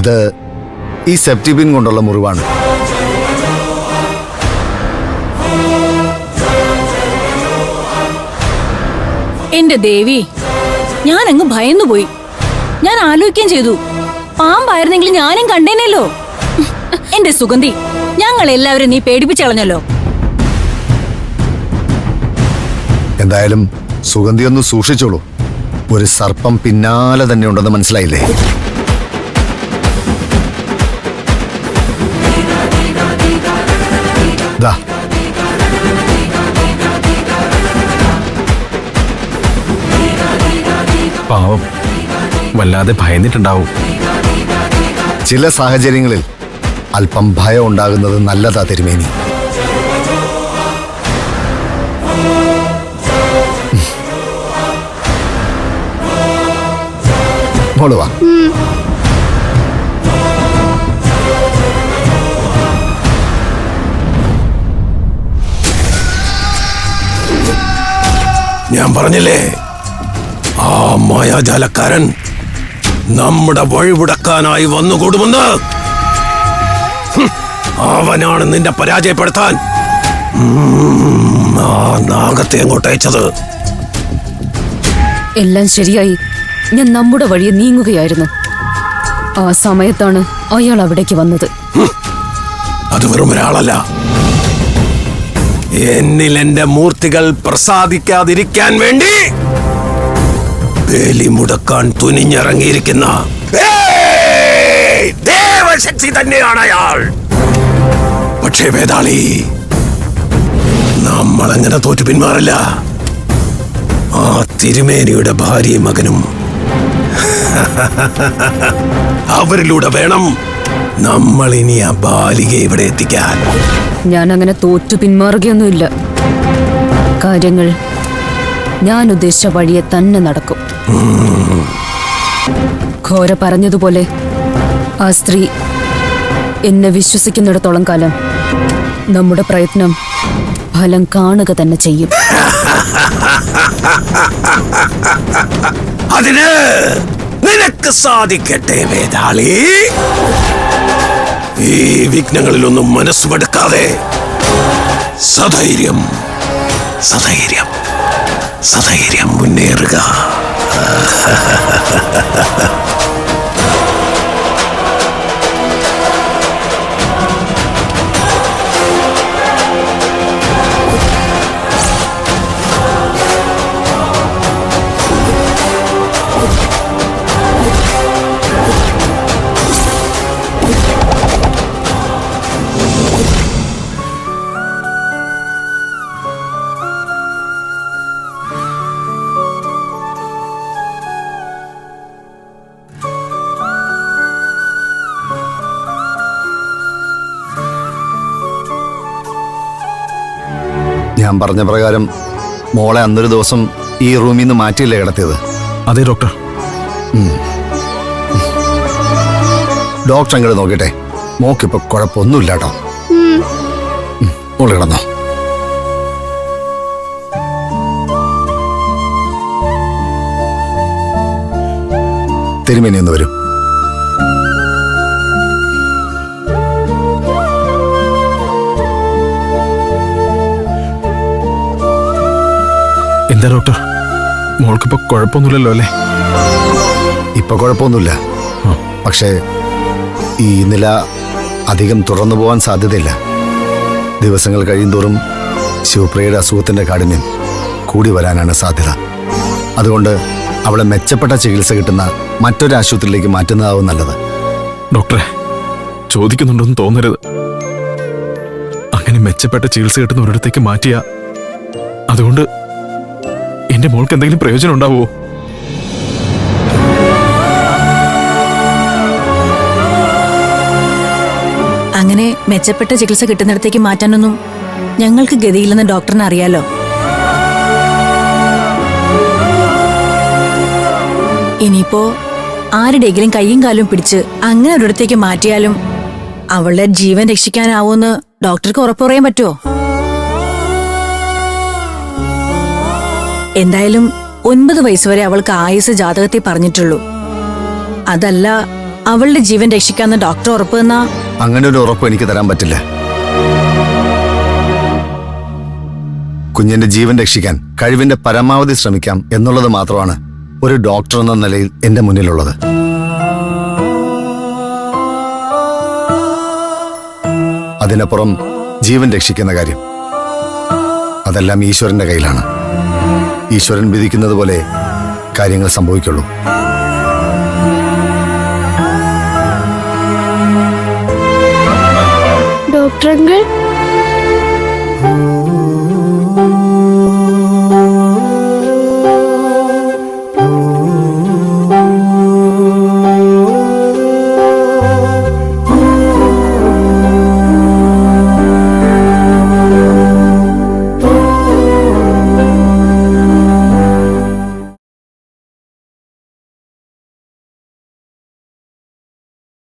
ഇത് ഈ സെപ്റ്റിപിൻ കൊണ്ടുള്ള മുറിവാണ്. എന്റെ ദേവി, ഞാൻ അങ്ങ് ഭയന്നുപോയി. ഞാൻ ആലോചിക്കുകയും ചെയ്തു, പാമ്പായിരുന്നെങ്കിൽ ഞാനും കണ്ടേനല്ലോ. എന്റെ സുഗന്ധി, ഞങ്ങൾ എല്ലാവരും നീ പേടിപ്പിച്ചു കളഞ്ഞല്ലോ. എന്തായാലും സുഗന്ധി ഒന്ന് സൂക്ഷിച്ചോളൂ. ഒരു സർപ്പം പിന്നാലെ തന്നെ ഉണ്ടെന്ന് മനസ്സിലായില്ലേ? ദാ പാവം വല്ലാതെ ഭയന്നിട്ടുണ്ടാവും. ചില സാഹചര്യങ്ങളിൽ അല്പം ഭയം ഉണ്ടാകുന്നത് നല്ലതാ തിരുമേനി. മോള് വാ. ഞാൻ പറഞ്ഞില്ലേ, ആ മായാജാലക്കാരൻ നമ്മുടെ വഴിമുടക്കാനായി വന്നുകൂടുമെന്ന്. അവനാണ് നിന്നെ പരാജയപ്പെടുത്താൻ ആ നാഗത്തെ അങ്ങോട്ട് അയച്ചത്. എല്ലാം ശരിയായി. ഞാൻ നമ്മുടെ വഴിയെ നീങ്ങുകയായിരുന്നു. ആ സമയത്താണ് അയാൾ അവിടേക്ക് വന്നത്. അത് വെറും ഒരാളല്ല, എന്നിൽ എന്റെ മൂർത്തികൾ പ്രസാദിക്കാതിരിക്കാൻ വേണ്ടി ബലി മുടക്കാൻ തുനിഞ്ഞിറങ്ങിയിരിക്കുന്ന ദേവശക്തി തന്നെയാണ് അയാൾ. പക്ഷേ വേതാളി, നമ്മളങ്ങനെ തോറ്റു പിന്മാറില്ല. ആ തിരുമേനിയുടെ ഭാര്യയും മകനും അവരിലൂടെ വേണം നമ്മൾ ഇനി ആ ബാലികയെ ഇവിടെ എത്തിക്കാൻ. ഞാൻ അങ്ങനെ തോറ്റു പിന്മാറുകയൊന്നുമില്ല. കാര്യങ്ങൾ ഞാൻ ഉദ്ദേശിച്ച വഴിയെ തന്നെ നടക്കും. ഘോര പറഞ്ഞതുപോലെ ആ സ്ത്രീ എന്നെ വിശ്വസിക്കുന്നിടത്തോളം കാലം നമ്മുടെ പ്രയത്നം ഫലം കാണുക തന്നെ ചെയ്യും. അതിന് നിനക്ക് സാധിക്കട്ടെ വേതാളി. ഈ വിഘ്നങ്ങളിലൊന്നും മനസ്സുമെടുക്കാതെ സധൈര്യം സധൈര്യം സധൈര്യം മുന്നേറുക. ഞാൻ പറഞ്ഞ പ്രകാരം മോളെ അന്നൊരു ദിവസം ഈ റൂമിൽ നിന്ന് മാറ്റിയില്ലേ കിടത്തിയത്? അതെ ഡോക്ടർ. ഡോക്ടർ അങ്ങോട്ട് നോക്കട്ടെ. മോക്കിപ്പോ കുഴപ്പമൊന്നുമില്ല കേട്ടോ. മോള് കിടന്നോ. തിരുമേനി ഒന്ന് വരൂ. എന്താ ഡോക്ടർ, മോൾക്കിപ്പോ കുഴപ്പമൊന്നുമില്ലല്ലോ അല്ലേ? ഇപ്പൊ കുഴപ്പമൊന്നുമില്ല. പക്ഷേ ഈ നില അധികം തുടർന്നു പോകാൻ സാധ്യതയില്ല. ദിവസങ്ങൾ കഴിയുന്തോറും ശിവപ്രിയയുടെ അസുഖത്തിന്റെ കാഠിന്യം കൂടി വരാനാണ് സാധ്യത. അതുകൊണ്ട് അവളെ മെച്ചപ്പെട്ട ചികിത്സ കിട്ടുന്ന മറ്റൊരു ആശുപത്രിയിലേക്ക് മാറ്റുന്നതാവും നല്ലത്. ഡോക്ടറെ, ചോദിക്കുന്നുണ്ടെന്ന് തോന്നരുത്. അങ്ങനെ മെച്ചപ്പെട്ട ചികിത്സ കിട്ടുന്ന ഒരിടത്തേക്ക് മാറ്റിയ അതുകൊണ്ട് എന്റെ മോൾക്ക് എന്തെങ്കിലും പ്രയോജനം ഉണ്ടാവുമോ? അങ്ങനെ മെച്ചപ്പെട്ട ചികിത്സ കിട്ടുന്നിടത്തേക്ക് മാറ്റാനൊന്നും ഞങ്ങൾക്ക് ഗതിയില്ലെന്ന് ഡോക്ടറിന് അറിയാലോ. ഇനിയിപ്പോ ആരുടെയെങ്കിലും കയ്യും കാലും പിടിച്ച് അങ്ങനെ ഒരിടത്തേക്ക് മാറ്റിയാലും അവളുടെ ജീവൻ രക്ഷിക്കാനാവൂന്ന് ഡോക്ടർക്ക് ഉറപ്പ് പറയാൻ പറ്റുമോ? എന്തായാലും 9 വയസ്സ് വരെ അവൾക്ക് ആയുസ് ജാതകത്തിൽ പറഞ്ഞിട്ടുള്ളൂ. അതല്ല അവളുടെ ജീവൻ രക്ഷിക്കാന്ന് ഡോക്ടർ ഉറപ്പ് തന്നാ അങ്ങനെ ഒരു ഉറപ്പ് എനിക്ക് തരാൻ പറ്റില്ല. കുഞ്ഞിന്റെ ജീവൻ രക്ഷിക്കാൻ കഴിവിന്റെ പരമാവധി ശ്രമിക്കാം എന്നുള്ളത് മാത്രമാണ് ഒരു ഡോക്ടർ എന്ന നിലയിൽ എന്റെ മുന്നിലുള്ളത്. അതിനപ്പുറം ജീവൻ രക്ഷിക്കുന്ന കാര്യം അതെല്ലാം ഈശ്വരന്റെ കയ്യിലാണ്. ഈശ്വരൻ വിധിക്കുന്നത് പോലെ കാര്യങ്ങൾ സംഭവിക്കുള്ളൂ. Doctor uncle